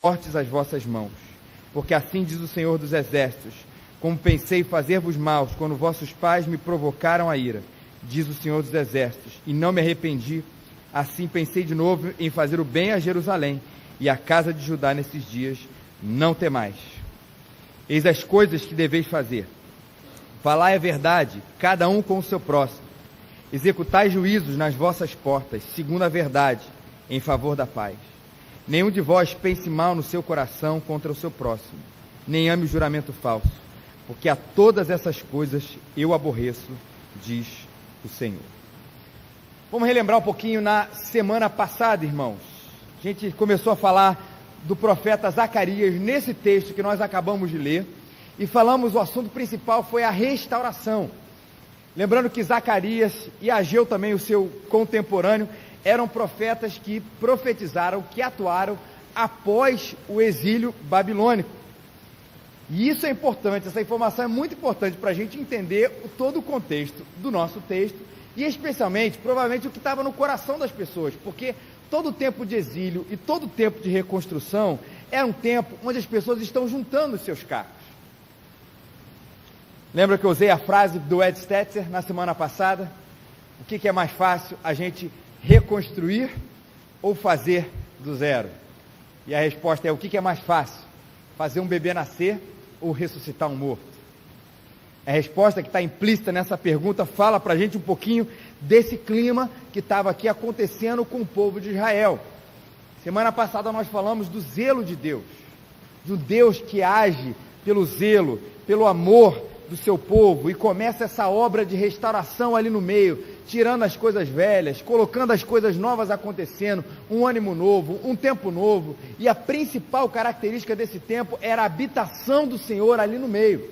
fortes as vossas mãos, porque assim diz o Senhor dos Exércitos, como pensei fazer-vos mal quando vossos pais me provocaram a ira, diz o Senhor dos Exércitos, e não me arrependi, assim pensei de novo em fazer o bem a Jerusalém e à casa de Judá nesses dias, não temais. Eis as coisas que deveis fazer. Falai a verdade, cada um com o seu próximo. Executai juízos nas vossas portas, segundo a verdade, em favor da paz. Nenhum de vós pense mal no seu coração contra o seu próximo, nem ame o juramento falso, porque a todas essas coisas eu aborreço, diz o Senhor. Vamos relembrar um pouquinho na semana passada, irmãos. A gente começou a falar do profeta Zacarias nesse texto que nós acabamos de ler, e falamos, o assunto principal foi a restauração. Lembrando que Zacarias e Ageu também, o seu contemporâneo, eram profetas que profetizaram, que atuaram após o exílio babilônico. E isso é importante, essa informação é muito importante para a gente entender todo o contexto do nosso texto, e especialmente, provavelmente, o que estava no coração das pessoas, porque todo o tempo de exílio e todo o tempo de reconstrução é um tempo onde as pessoas estão juntando os seus cacos. Lembra que eu usei a frase do Ed Stetzer na semana passada? O que é mais fácil, a gente reconstruir ou fazer do zero? E a resposta é, o que é mais fácil? Fazer um bebê nascer ou ressuscitar um morto? A resposta que está implícita nessa pergunta fala para a gente um pouquinho desse clima que estava aqui acontecendo com o povo de Israel. Semana passada nós falamos do zelo de Deus que age pelo zelo, pelo amor do seu povo, e começa essa obra de restauração ali no meio, tirando as coisas velhas, colocando as coisas novas acontecendo, um ânimo novo, um tempo novo, e a principal característica desse tempo era a habitação do Senhor ali no meio.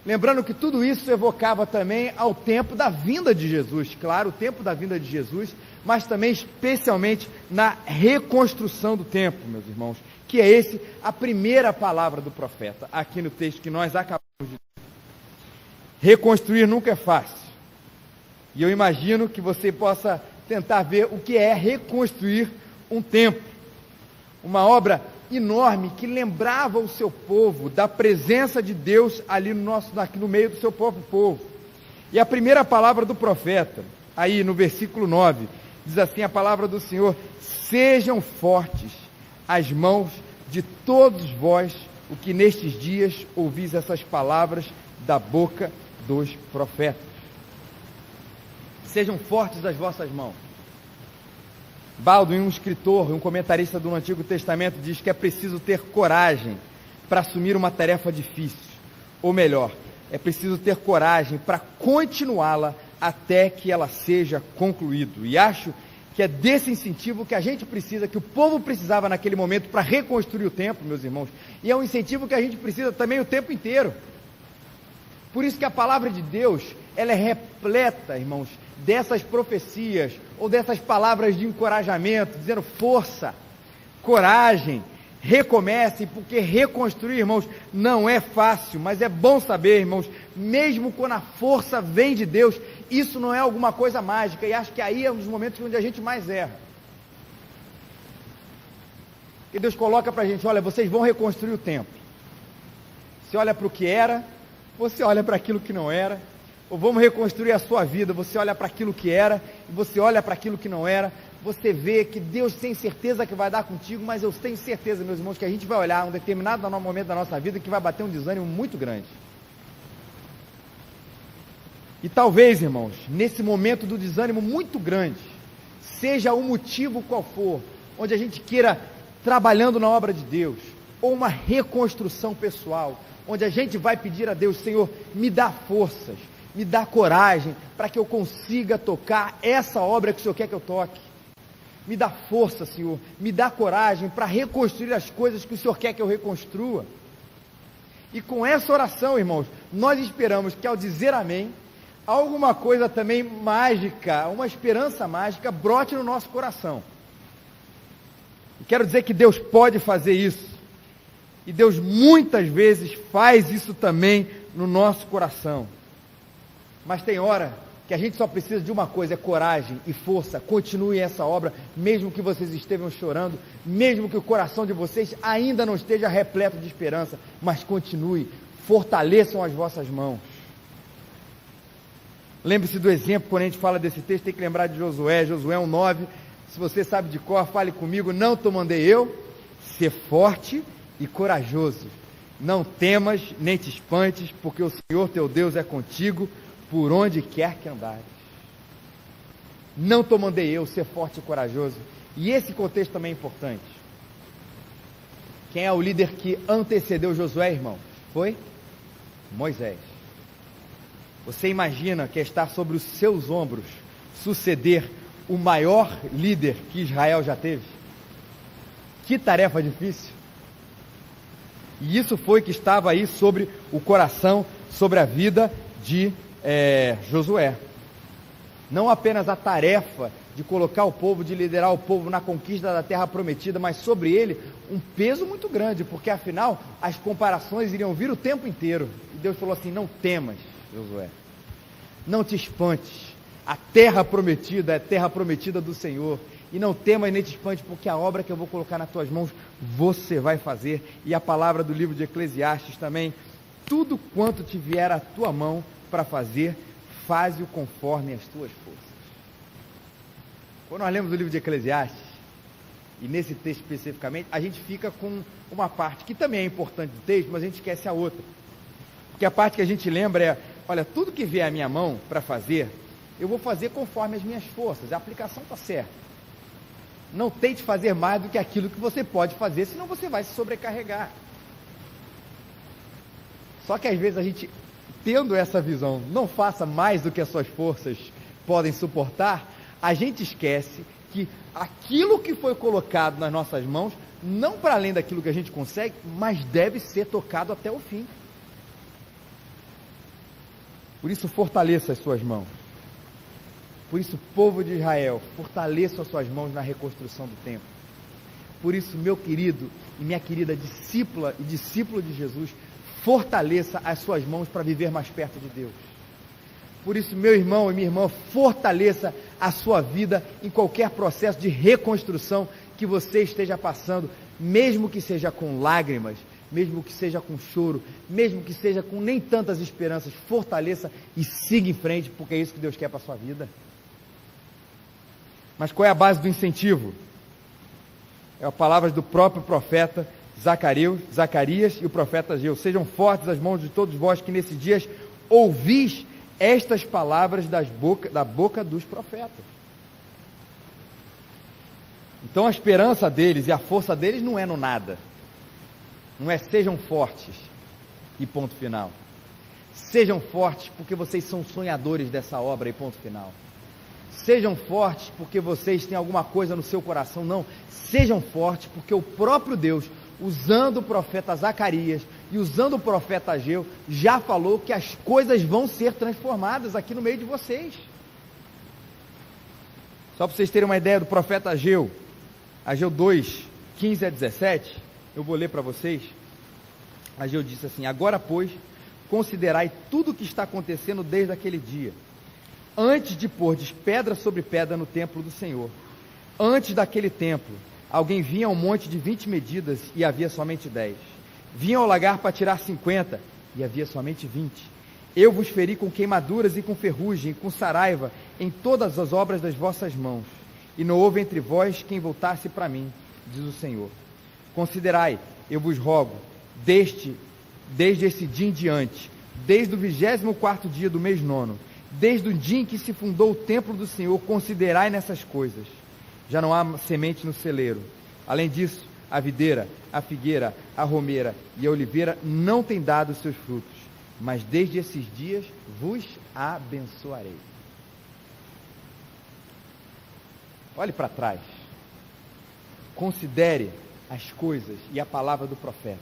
Lembrando que tudo isso evocava também ao tempo da vinda de Jesus, claro, o tempo da vinda de Jesus, mas também especialmente na reconstrução do templo, meus irmãos, que é a primeira palavra do profeta, aqui no texto que nós acabamos de ler. Reconstruir nunca é fácil, e eu imagino que você possa tentar ver o que é reconstruir um templo, uma obra enorme que lembrava o seu povo da presença de Deus ali no meio do seu próprio povo. E a primeira palavra do profeta, aí no versículo 9, diz assim a palavra do Senhor: sejam fortes as mãos de todos vós, o que nestes dias ouvis essas palavras da boca dos profetas. Sejam fortes as vossas mãos. Baldwin, um escritor, um comentarista do Antigo Testamento, diz que é preciso ter coragem para assumir uma tarefa difícil, ou melhor, é preciso ter coragem para continuá-la até que ela seja concluída. E acho que é desse incentivo que a gente precisa, que o povo precisava naquele momento para reconstruir o templo, meus irmãos, e é um incentivo que a gente precisa também o tempo inteiro. Por isso que a palavra de Deus, ela é repleta, irmãos, dessas profecias, ou dessas palavras de encorajamento, dizendo força, coragem, recomece, porque reconstruir, irmãos, não é fácil, mas é bom saber, irmãos, mesmo quando a força vem de Deus, isso não é alguma coisa mágica, e acho que aí é um dos momentos onde a gente mais erra. E Deus coloca para a gente, olha, vocês vão reconstruir o templo. Você olha para o que era, você olha para aquilo que não era, ou vamos reconstruir a sua vida, você olha para aquilo que era, e você olha para aquilo que não era, você vê que Deus tem certeza que vai dar contigo, mas eu tenho certeza, meus irmãos, que a gente vai olhar um determinado momento da nossa vida que vai bater um desânimo muito grande. E talvez, irmãos, nesse momento do desânimo muito grande, seja o motivo qual for, onde a gente queira trabalhando na obra de Deus, ou uma reconstrução pessoal, onde a gente vai pedir a Deus, Senhor, me dá forças, me dá coragem, para que eu consiga tocar essa obra que o Senhor quer que eu toque. Me dá força, Senhor, me dá coragem para reconstruir as coisas que o Senhor quer que eu reconstrua. E com essa oração, irmãos, nós esperamos que ao dizer amém, alguma coisa também mágica, uma esperança mágica brote no nosso coração. E quero dizer que Deus pode fazer isso, e Deus muitas vezes faz isso também no nosso coração. Mas tem hora que que a gente só precisa de uma coisa, é coragem e força. Continuem essa obra, mesmo que vocês estejam chorando, mesmo que o coração de vocês ainda não esteja repleto de esperança, mas continue, fortaleçam as vossas mãos. Lembre-se do exemplo, quando a gente fala desse texto, tem que lembrar de Josué 1:9, se você sabe de cor, fale comigo, não te mandei eu, ser forte e corajoso, não temas nem te espantes, porque o Senhor teu Deus é contigo, por onde quer que andares. Não te mandei eu, ser forte e corajoso. E esse contexto também é importante. Quem é o líder que antecedeu Josué, irmão? Foi Moisés. Você imagina que está sobre os seus ombros suceder o maior líder que Israel já teve? Que tarefa difícil. E isso foi que estava aí sobre o coração, sobre a vida de Josué. Não apenas a tarefa de colocar o povo, de liderar o povo na conquista da terra prometida, mas sobre ele um peso muito grande, porque afinal as comparações iriam vir o tempo inteiro. E Deus falou assim: não temas, Josué, não te espantes, a terra prometida é a terra prometida do Senhor, e não temas nem te espantes, porque a obra que eu vou colocar nas tuas mãos, você vai fazer. E a palavra do livro de Eclesiastes também: tudo quanto te vier à tua mão para fazer, faze-o conforme as tuas forças. Quando nós lemos o livro de Eclesiastes, e nesse texto especificamente, a gente fica com uma parte que também é importante do texto, mas a gente esquece a outra. Porque a parte que a gente lembra é: olha, tudo que vier à minha mão para fazer, eu vou fazer conforme as minhas forças. A aplicação está certa. Não tente fazer mais do que aquilo que você pode fazer, senão você vai se sobrecarregar. Só que às vezes a gente, tendo essa visão, não faça mais do que as suas forças podem suportar, a gente esquece que aquilo que foi colocado nas nossas mãos, não para além daquilo que a gente consegue, mas deve ser tocado até o fim. Por isso, fortaleça as suas mãos. Por isso, povo de Israel, fortaleça as suas mãos na reconstrução do templo. Por isso, meu querido e minha querida discípula e discípulo de Jesus, fortaleça as suas mãos para viver mais perto de Deus. Por isso, meu irmão e minha irmã, fortaleça a sua vida em qualquer processo de reconstrução que você esteja passando, mesmo que seja com lágrimas, mesmo que seja com choro, mesmo que seja com nem tantas esperanças. Fortaleça e siga em frente, porque é isso que Deus quer para a sua vida. Mas qual é a base do incentivo? É a palavra do próprio profeta Zacarias e o profeta Ageu: sejam fortes as mãos de todos vós que nesses dias ouvis estas palavras da boca dos profetas. Então a esperança deles e a força deles não é no nada, não é sejam fortes e ponto final. Sejam fortes porque vocês são sonhadores dessa obra e ponto final. Sejam fortes porque vocês têm alguma coisa no seu coração, não. Sejam fortes porque o próprio Deus, usando o profeta Zacarias e usando o profeta Ageu, já falou que as coisas vão ser transformadas aqui no meio de vocês. Só para vocês terem uma ideia do profeta Ageu, Ageu 2, 15 a 17, eu vou ler para vocês. Ageu disse assim: agora, pois, considerai tudo o que está acontecendo desde aquele dia, antes de pordes pedra sobre pedra no templo do Senhor. Antes daquele templo, alguém vinha a um monte de 20 medidas e havia somente 10. Vinha ao lagar para tirar 50 e havia somente 20. Eu vos feri com queimaduras e com ferrugem, e com saraiva em todas as obras das vossas mãos, e não houve entre vós quem voltasse para mim, diz o Senhor. Considerai, eu vos rogo, desde esse dia em diante, desde o 24º dia do mês 9, desde o dia em que se fundou o templo do Senhor, considerai nessas coisas. Já não há semente no celeiro. Além disso, a videira, a figueira, a romeira e a oliveira não têm dado os seus frutos, mas desde esses dias vos abençoarei. Olhe para trás. Considere as coisas e a palavra do profeta.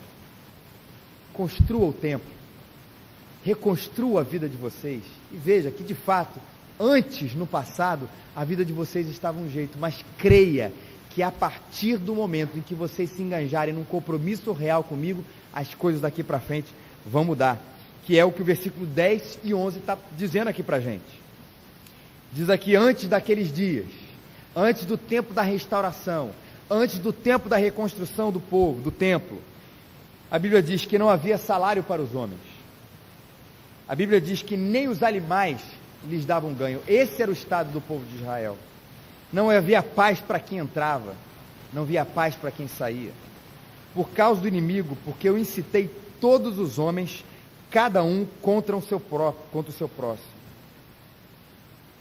Construa o templo. Reconstrua a vida de vocês. E veja que, de fato, antes, no passado, a vida de vocês estava um jeito, mas creia que a partir do momento em que vocês se engajarem num compromisso real comigo, as coisas daqui para frente vão mudar, que é o que o versículo 10 e 11 está dizendo aqui para a gente. Diz aqui, antes daqueles dias, antes do tempo da restauração, antes do tempo da reconstrução do povo, do templo, a Bíblia diz que não havia salário para os homens. A Bíblia diz que nem os animais lhes davam ganho. Esse era o estado do povo de Israel. Não havia paz para quem entrava, não havia paz para quem saía. Por causa do inimigo, porque eu incitei todos os homens, cada um contra o seu próximo.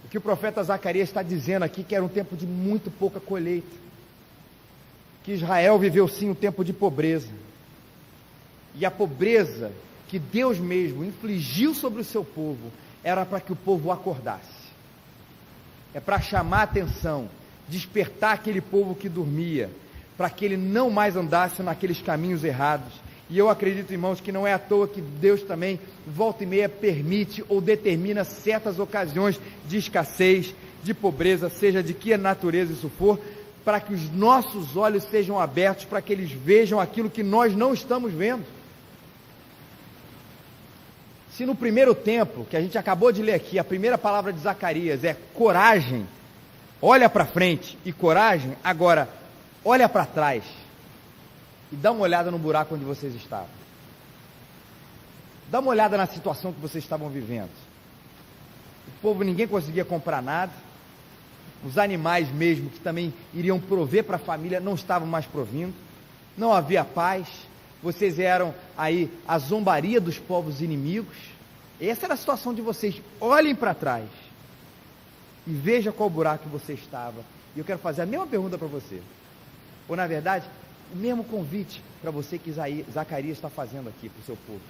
O que o profeta Zacarias está dizendo aqui, que era um tempo de muito pouca colheita, que Israel viveu sim um tempo de pobreza, e a pobreza que Deus mesmo infligiu sobre o seu povo, era para que o povo acordasse, é para chamar a atenção, despertar aquele povo que dormia, para que ele não mais andasse naqueles caminhos errados. E eu acredito, irmãos, que não é à toa que Deus também, volta e meia, permite ou determina certas ocasiões de escassez, de pobreza, seja de que natureza isso for, para que os nossos olhos sejam abertos, para que eles vejam aquilo que nós não estamos vendo. Se no primeiro tempo, que a gente acabou de ler aqui, a primeira palavra de Zacarias é coragem, olha para frente e coragem, agora olha para trás e dá uma olhada no buraco onde vocês estavam. Dá uma olhada na situação que vocês estavam vivendo. O povo, ninguém conseguia comprar nada. Os animais mesmo, que também iriam prover para a família, não estavam mais provindo. Não havia paz. Vocês eram aí a zombaria dos povos inimigos. Essa era a situação de vocês. Olhem para trás e veja qual buraco você estava. E eu quero fazer a mesma pergunta para você. Ou, na verdade, o mesmo convite para você que Zacarias está fazendo aqui para o seu povo.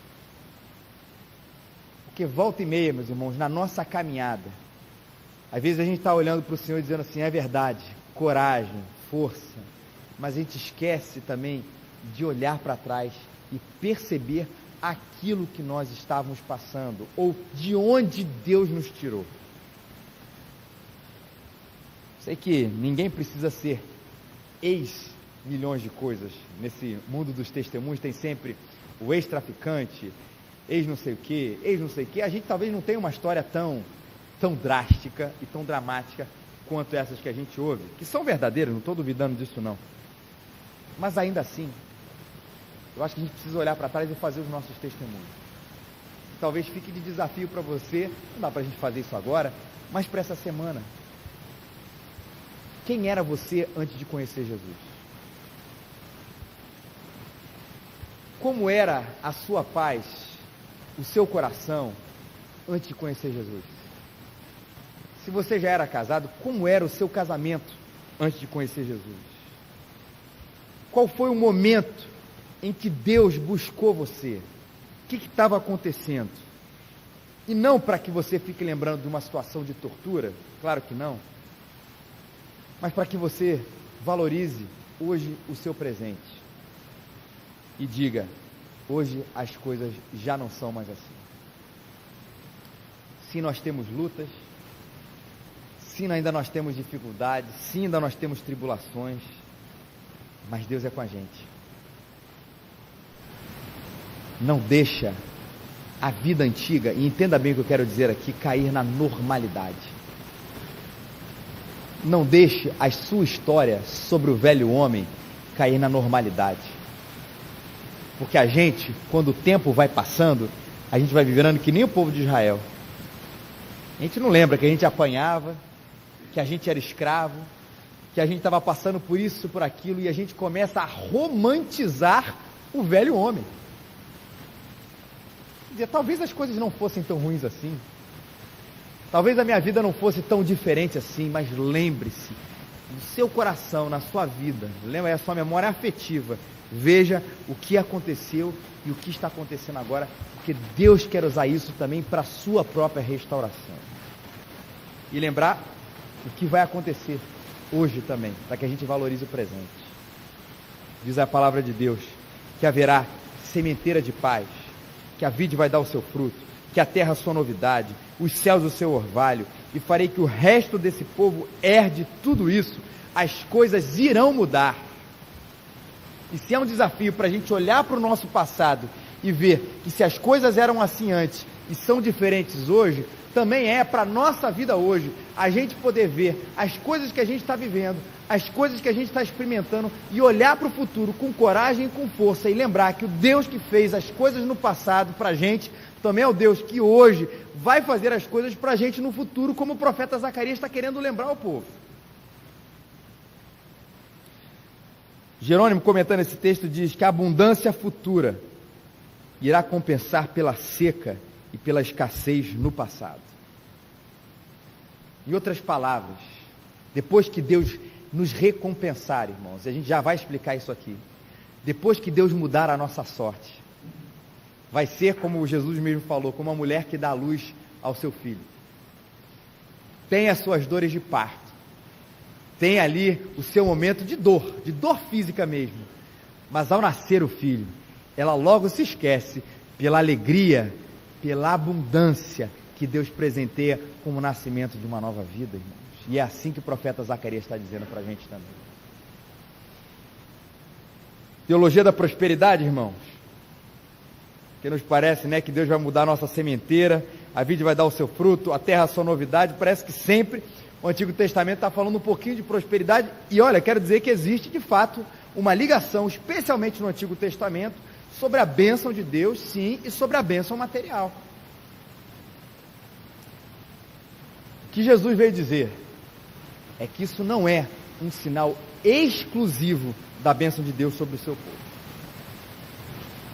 Porque volta e meia, meus irmãos, na nossa caminhada, às vezes a gente está olhando para o Senhor e dizendo assim, é verdade, coragem, força, mas a gente esquece também de olhar para trás e perceber aquilo que nós estávamos passando, ou de onde Deus nos tirou. Sei que ninguém precisa ser ex-milhões de coisas. Nesse mundo dos testemunhos tem sempre o ex-traficante, ex-não sei o que, ex-não sei o que. A gente talvez não tenha uma história tão drástica e tão dramática quanto essas que a gente ouve, que são verdadeiras, não estou duvidando disso não. Mas ainda assim, eu acho que a gente precisa olhar para trás e fazer os nossos testemunhos. Talvez fique de desafio para você, não dá para a gente fazer isso agora, mas para essa semana. Quem era você antes de conhecer Jesus? Como era a sua paz, o seu coração, antes de conhecer Jesus? Se você já era casado, como era o seu casamento antes de conhecer Jesus? Qual foi o momento em que Deus buscou você? O que estava acontecendo? E não para que você fique lembrando de uma situação de tortura, claro que não, mas para que você valorize hoje o seu presente e diga, hoje as coisas já não são mais assim. Sim, nós temos lutas, sim, ainda nós temos dificuldades, sim, ainda nós temos tribulações, mas Deus é com a gente. Não deixa a vida antiga, e entenda bem o que eu quero dizer aqui, cair na normalidade. Não deixe a sua história sobre o velho homem cair na normalidade. Porque a gente, quando o tempo vai passando, a gente vai vivendo que nem o povo de Israel. A gente não lembra que a gente apanhava, que a gente era escravo, que a gente estava passando por isso, por aquilo, e a gente começa a romantizar o velho homem. Quer dizer, talvez as coisas não fossem tão ruins assim. Talvez a minha vida não fosse tão diferente assim, mas lembre-se, no seu coração, na sua vida, lembra, a sua memória afetiva, veja o que aconteceu e o que está acontecendo agora, porque Deus quer usar isso também para a sua própria restauração. E lembrar o que vai acontecer hoje também, para que a gente valorize o presente. Diz a palavra de Deus, que haverá sementeira de paz, que a vide vai dar o seu fruto, que a terra a sua novidade, os céus o seu orvalho, e farei que o resto desse povo herde tudo isso. As coisas irão mudar. E se é um desafio para a gente olhar para o nosso passado e ver que se as coisas eram assim antes, e são diferentes hoje, também é para a nossa vida hoje, a gente poder ver as coisas que a gente está vivendo, as coisas que a gente está experimentando e olhar para o futuro com coragem e com força e lembrar que o Deus que fez as coisas no passado para a gente, também é o Deus que hoje vai fazer as coisas para a gente no futuro, como o profeta Zacarias está querendo lembrar o povo. Jerônimo, comentando esse texto, diz que a abundância futura irá compensar pela seca e pela escassez no passado. Em outras palavras, depois que Deus nos recompensar, irmãos, e a gente já vai explicar isso aqui, depois que Deus mudar a nossa sorte, vai ser como Jesus mesmo falou, como uma mulher que dá luz ao seu filho. Tem as suas dores de parto, tem ali o seu momento de dor física mesmo, mas ao nascer o filho, ela logo se esquece pela alegria, pela abundância que Deus presenteia com o nascimento de uma nova vida, irmãos. E é assim que o profeta Zacarias está dizendo para a gente também. Teologia da prosperidade, irmãos, que nos parece, né, que Deus vai mudar a nossa sementeira, a vide vai dar o seu fruto, a terra a sua novidade. Parece que sempre o Antigo Testamento está falando um pouquinho de prosperidade, e olha, quero dizer que existe de fato uma ligação, especialmente no Antigo Testamento, sobre a bênção de Deus, sim, e sobre a bênção material. O que Jesus veio dizer é que isso não é um sinal exclusivo da bênção de Deus sobre o seu povo.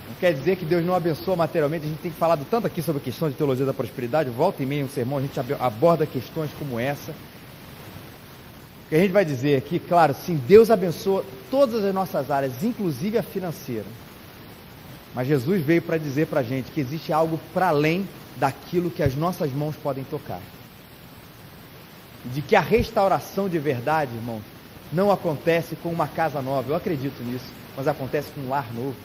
Não quer dizer que Deus não abençoa materialmente. A gente tem falado tanto aqui sobre a questão de teologia da prosperidade, volta e meia um sermão, a gente aborda questões como essa. O que a gente vai dizer aqui, claro, sim, Deus abençoa todas as nossas áreas, inclusive a financeira. Mas Jesus veio para dizer para a gente que existe algo para além daquilo que as nossas mãos podem tocar. De que a restauração de verdade, irmãos, não acontece com uma casa nova. Eu acredito nisso, mas acontece com um lar novo.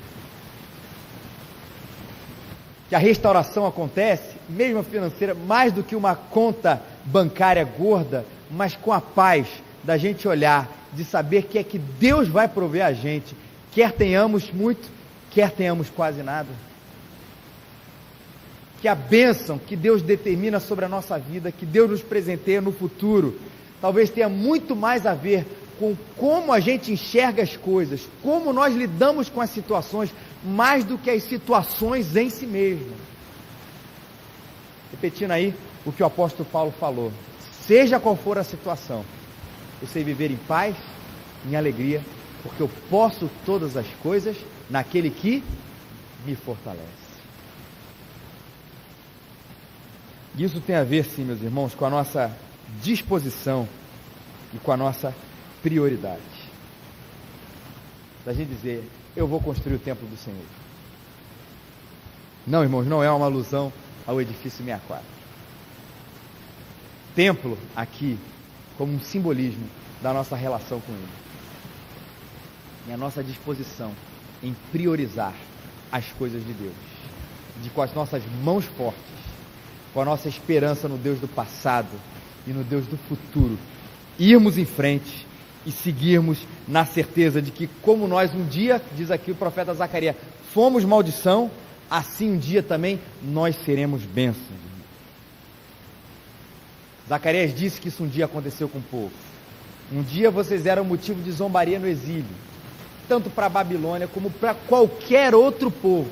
Que a restauração acontece, mesmo financeira, mais do que uma conta bancária gorda, mas com a paz da gente olhar, de saber que é que Deus vai prover a gente, quer tenhamos muito, quer tenhamos quase nada. Que a bênção que Deus determina sobre a nossa vida, que Deus nos presenteia no futuro, talvez tenha muito mais a ver com como a gente enxerga as coisas, como nós lidamos com as situações, mais do que as situações em si mesmas. Repetindo aí o que o apóstolo Paulo falou: seja qual for a situação, eu sei viver em paz, em alegria, porque eu posso todas as coisas naquele que me fortalece. Isso tem a ver, sim, meus irmãos, com a nossa disposição e com a nossa prioridade. Da gente dizer, eu vou construir o templo do Senhor. Não, irmãos, não é uma alusão ao edifício 64. Templo aqui como um simbolismo da nossa relação com Ele. E a nossa disposição em priorizar as coisas de Deus. De com as nossas mãos fortes, com a nossa esperança no Deus do passado e no Deus do futuro, irmos em frente e seguirmos na certeza de que, como nós um dia, diz aqui o profeta Zacarias, fomos maldição, assim um dia também nós seremos bênçãos. Zacarias disse que isso um dia aconteceu com o povo. Um dia vocês eram motivo de zombaria no exílio, tanto para a Babilônia como para qualquer outro povo.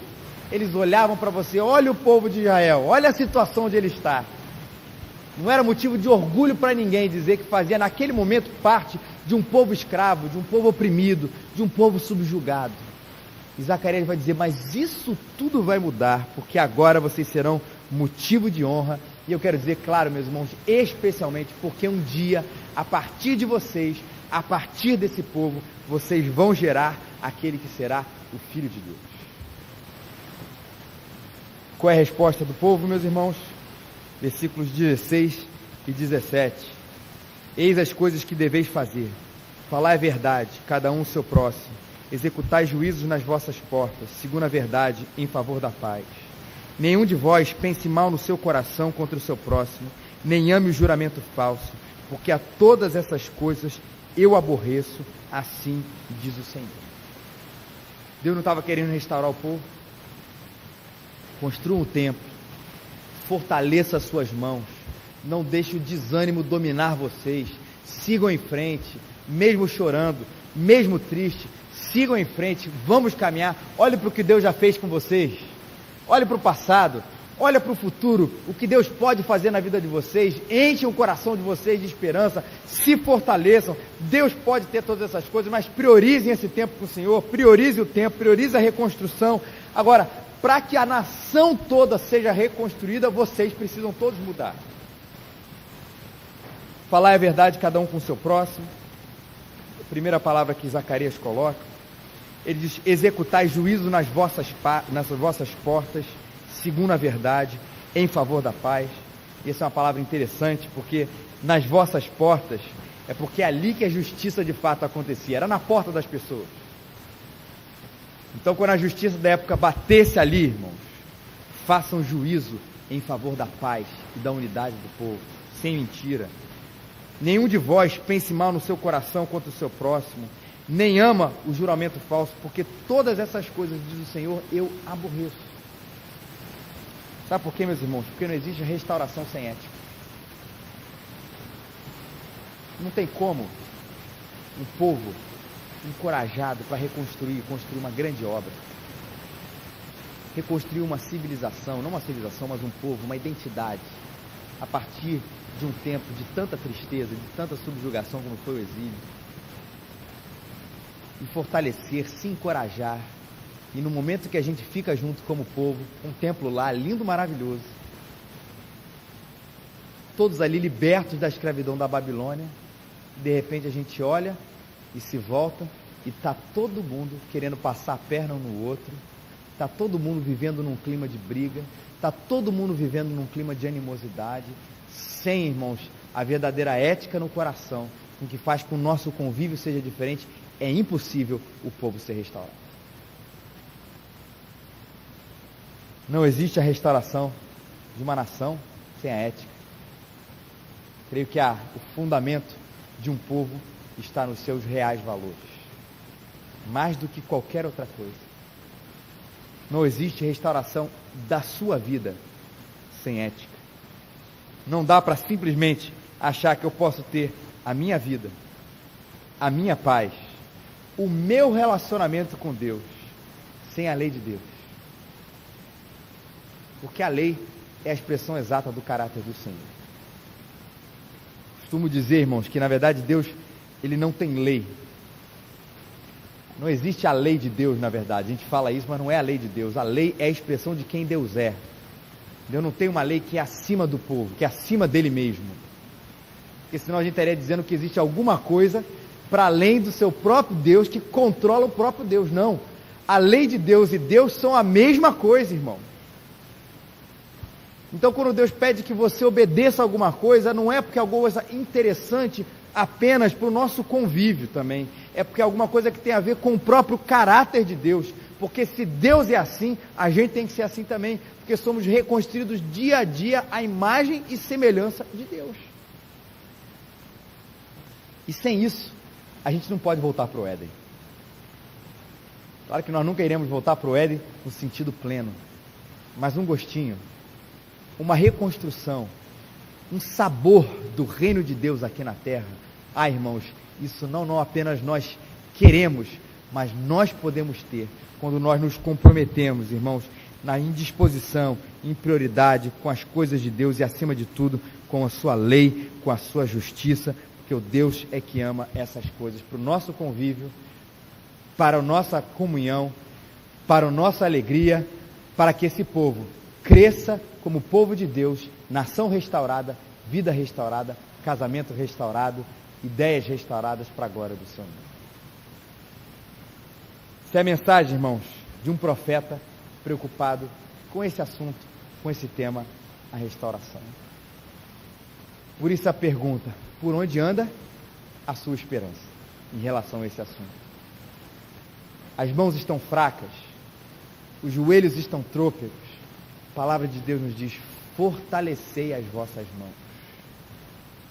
Eles olhavam para você, olha o povo de Israel, olha a situação onde ele está. Não era motivo de orgulho para ninguém dizer que fazia naquele momento parte de um povo escravo, de um povo oprimido, de um povo subjugado. E Zacarias vai dizer, mas isso tudo vai mudar, porque agora vocês serão motivo de honra. E eu quero dizer, claro, meus irmãos, especialmente porque um dia, a partir de vocês, a partir desse povo, vocês vão gerar aquele que será o Filho de Deus. Qual é a resposta do povo, meus irmãos? Versículos 16 e 17. Eis as coisas que deveis fazer. Falai a verdade, cada um o seu próximo. Executai juízos nas vossas portas, segundo a verdade, em favor da paz. Nenhum de vós pense mal no seu coração contra o seu próximo, nem ame o juramento falso, porque a todas essas coisas eu aborreço, assim diz o Senhor. Deus não estava querendo restaurar o povo? Construam o templo, fortaleça as suas mãos, não deixe o desânimo dominar vocês, sigam em frente, mesmo chorando, mesmo triste, sigam em frente, vamos caminhar. Olhe para o que Deus já fez com vocês, olhe para o passado, olha para o futuro, o que Deus pode fazer na vida de vocês, enche o coração de vocês de esperança, se fortaleçam. Deus pode ter todas essas coisas, mas priorizem esse tempo com o Senhor, priorize o tempo, priorize a reconstrução. Agora, para que a nação toda seja reconstruída, vocês precisam todos mudar. Falar a verdade, cada um com o seu próximo. A primeira palavra que Zacarias coloca, ele diz: executai juízo nas vossas portas, segundo a verdade, em favor da paz. E essa é uma palavra interessante, porque nas vossas portas, é porque é ali que a justiça de fato acontecia, era na porta das pessoas. Então, quando a justiça da época batesse ali, irmãos, façam juízo em favor da paz e da unidade do povo, sem mentira. Nenhum de vós pense mal no seu coração contra o seu próximo, nem ama o juramento falso, porque todas essas coisas, diz o Senhor, eu aborreço. Sabe por quê, meus irmãos? Porque não existe restauração sem ética. Não tem como um povo encorajado para construir uma grande obra, reconstruir uma civilização, não uma civilização, mas um povo, uma identidade, a partir de um tempo de tanta tristeza, de tanta subjugação como foi o exílio, e fortalecer, se encorajar. E no momento que a gente fica junto como povo, um templo lá, lindo, maravilhoso, todos ali libertos da escravidão da Babilônia, de repente a gente olha e se volta, e está todo mundo querendo passar a perna um no outro, está todo mundo vivendo num clima de briga, está todo mundo vivendo num clima de animosidade, sem, irmãos, a verdadeira ética no coração, o que faz com que o nosso convívio seja diferente. É impossível o povo ser restaurado. Não existe a restauração de uma nação sem a ética. Creio que o fundamento de um povo está nos seus reais valores, mais do que qualquer outra coisa. Não existe restauração da sua vida sem ética. Não dá para simplesmente achar que eu posso ter a minha vida, a minha paz, o meu relacionamento com Deus, sem a lei de Deus. Porque a lei é a expressão exata do caráter do Senhor. Costumo dizer, irmãos, que na verdade Deus, Ele não tem lei. Não existe a lei de Deus, na verdade. A gente fala isso, mas não é a lei de Deus. A lei é a expressão de quem Deus é. Deus não tem uma lei que é acima do povo, que é acima dele mesmo. Porque senão a gente estaria dizendo que existe alguma coisa para além do seu próprio Deus, que controla o próprio Deus. Não. A lei de Deus e Deus são a mesma coisa, irmão. Então, quando Deus pede que você obedeça alguma coisa, não é porque é alguma coisa interessante apenas para o nosso convívio também. É porque é alguma coisa que tem a ver com o próprio caráter de Deus. Porque se Deus é assim, a gente tem que ser assim também. Porque somos reconstruídos dia a dia à imagem e semelhança de Deus. E sem isso, a gente não pode voltar para o Éden. Claro que nós nunca iremos voltar para o Éden no sentido pleno. Mas um gostinho, uma reconstrução, um sabor do reino de Deus aqui na terra. Ah, irmãos, isso não apenas nós queremos, mas nós podemos ter, quando nós nos comprometemos, irmãos, na indisposição, em prioridade com as coisas de Deus e, acima de tudo, com a sua lei, com a sua justiça, porque o Deus é que ama essas coisas para o nosso convívio, para a nossa comunhão, para a nossa alegria, para que esse povo cresça como povo de Deus, nação restaurada, vida restaurada, casamento restaurado, ideias restauradas para a glória do Senhor. Essa é a mensagem, irmãos, de um profeta preocupado com esse assunto, com esse tema, a restauração. Por isso a pergunta: por onde anda a sua esperança em relação a esse assunto? As mãos estão fracas, os joelhos estão trôpegos. A palavra de Deus nos diz: fortalecei as vossas mãos,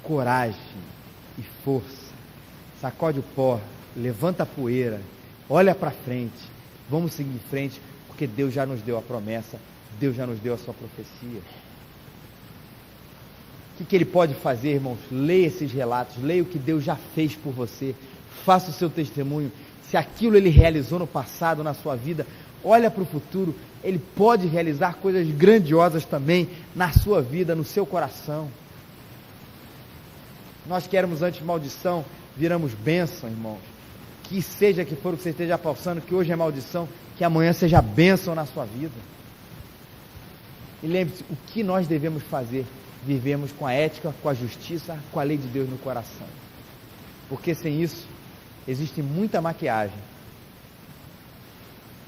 coragem e força. Sacode o pó, levanta a poeira, olha para frente, vamos seguir em frente, porque Deus já nos deu a promessa, Deus já nos deu a sua profecia. O que ele pode fazer, irmãos? Leia esses relatos, leia o que Deus já fez por você, faça o seu testemunho. Se aquilo ele realizou no passado, na sua vida, olha para o futuro, ele pode realizar coisas grandiosas também na sua vida, no seu coração. Nós que éramos antes maldição, viramos bênção, irmãos. Que seja que for o que você esteja passando, que hoje é maldição, que amanhã seja bênção na sua vida. E lembre-se, o que nós devemos fazer? Vivemos com a ética, com a justiça, com a lei de Deus no coração. Porque sem isso, existe muita maquiagem,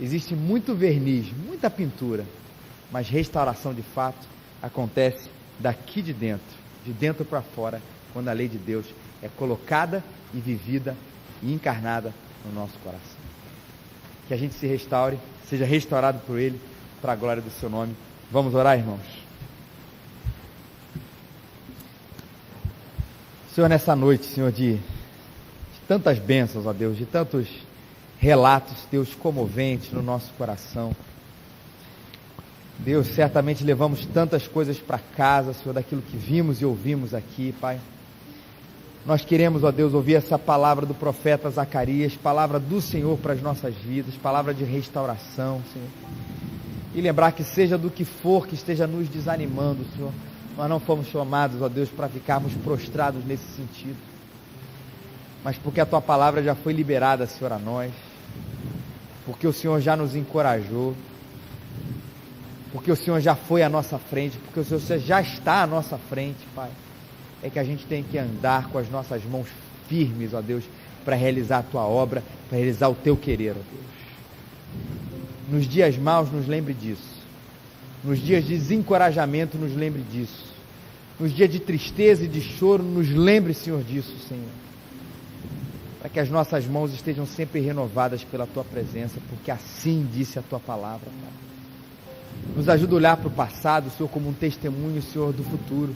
existe muito verniz, muita pintura, mas restauração de fato acontece daqui de dentro para fora, quando a lei de Deus é colocada e vivida e encarnada no nosso coração. Que a gente se restaure, seja restaurado por Ele, para a glória do Seu nome. Vamos orar, irmãos? Senhor, nessa noite, Senhor, de tantas bênçãos, ó Deus, de tantos relatos, Deus, comoventes no nosso coração. Deus, certamente levamos tantas coisas para casa, Senhor, daquilo que vimos e ouvimos aqui, Pai. Nós queremos, ó Deus, ouvir essa palavra do profeta Zacarias, palavra do Senhor para as nossas vidas, palavra de restauração, Senhor. E lembrar que seja do que for que esteja nos desanimando, Senhor, nós não fomos chamados, ó Deus, para ficarmos prostrados nesse sentido, mas porque a Tua palavra já foi liberada, Senhor, a nós, porque o Senhor já nos encorajou, porque o Senhor já foi à nossa frente, porque o Senhor já está à nossa frente, Pai. É que a gente tem que andar com as nossas mãos firmes, ó Deus, para realizar a Tua obra, para realizar o Teu querer, ó Deus. Nos dias maus, nos lembre disso. Nos dias de desencorajamento, nos lembre disso. Nos dias de tristeza e de choro, nos lembre, Senhor, disso, Senhor. Para que as nossas mãos estejam sempre renovadas pela Tua presença, porque assim disse a Tua palavra, Pai. Nos ajuda a olhar para o passado, Senhor, como um testemunho, Senhor, do futuro.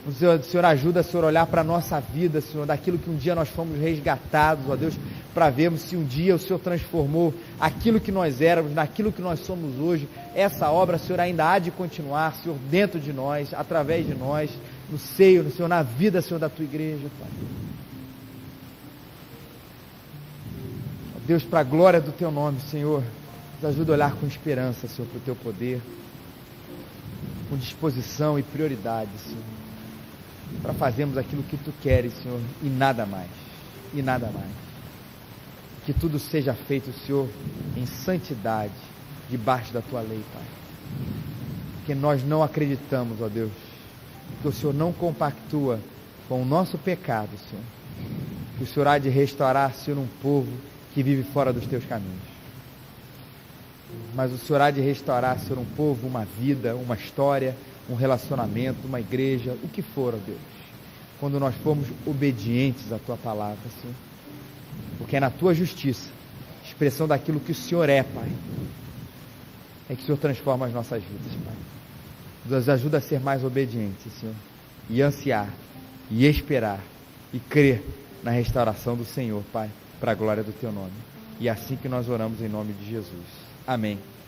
O Senhor ajuda, Senhor, a olhar para a nossa vida, Senhor, daquilo que um dia nós fomos resgatados, ó Deus, para vermos se um dia o Senhor transformou aquilo que nós éramos, naquilo que nós somos hoje. Essa obra, Senhor, ainda há de continuar, Senhor, dentro de nós, através de nós, no seio, Senhor, na vida, Senhor, da Tua igreja, Pai. Ó Deus, para a glória do Teu nome, Senhor, nos ajuda a olhar com esperança, Senhor, para o Teu poder, com disposição e prioridade, Senhor, para fazermos aquilo que Tu queres, Senhor, e nada mais, e nada mais. Que tudo seja feito, Senhor, em santidade, debaixo da Tua lei, Pai. Porque nós não acreditamos, ó Deus, que o Senhor não compactua com o nosso pecado, Senhor. Que o Senhor há de restaurar, Senhor, um povo que vive fora dos Teus caminhos. Mas o Senhor há de restaurar, Senhor, um povo, uma vida, uma história, um relacionamento, uma igreja, o que for, ó Deus, quando nós formos obedientes à Tua palavra, Senhor, porque é na Tua justiça, expressão daquilo que o Senhor é, Pai, é que o Senhor transforma as nossas vidas, Pai. Nos ajuda a ser mais obedientes, Senhor, e ansiar, e esperar, e crer na restauração do Senhor, Pai, para a glória do Teu nome. E é assim que nós oramos em nome de Jesus. Amém.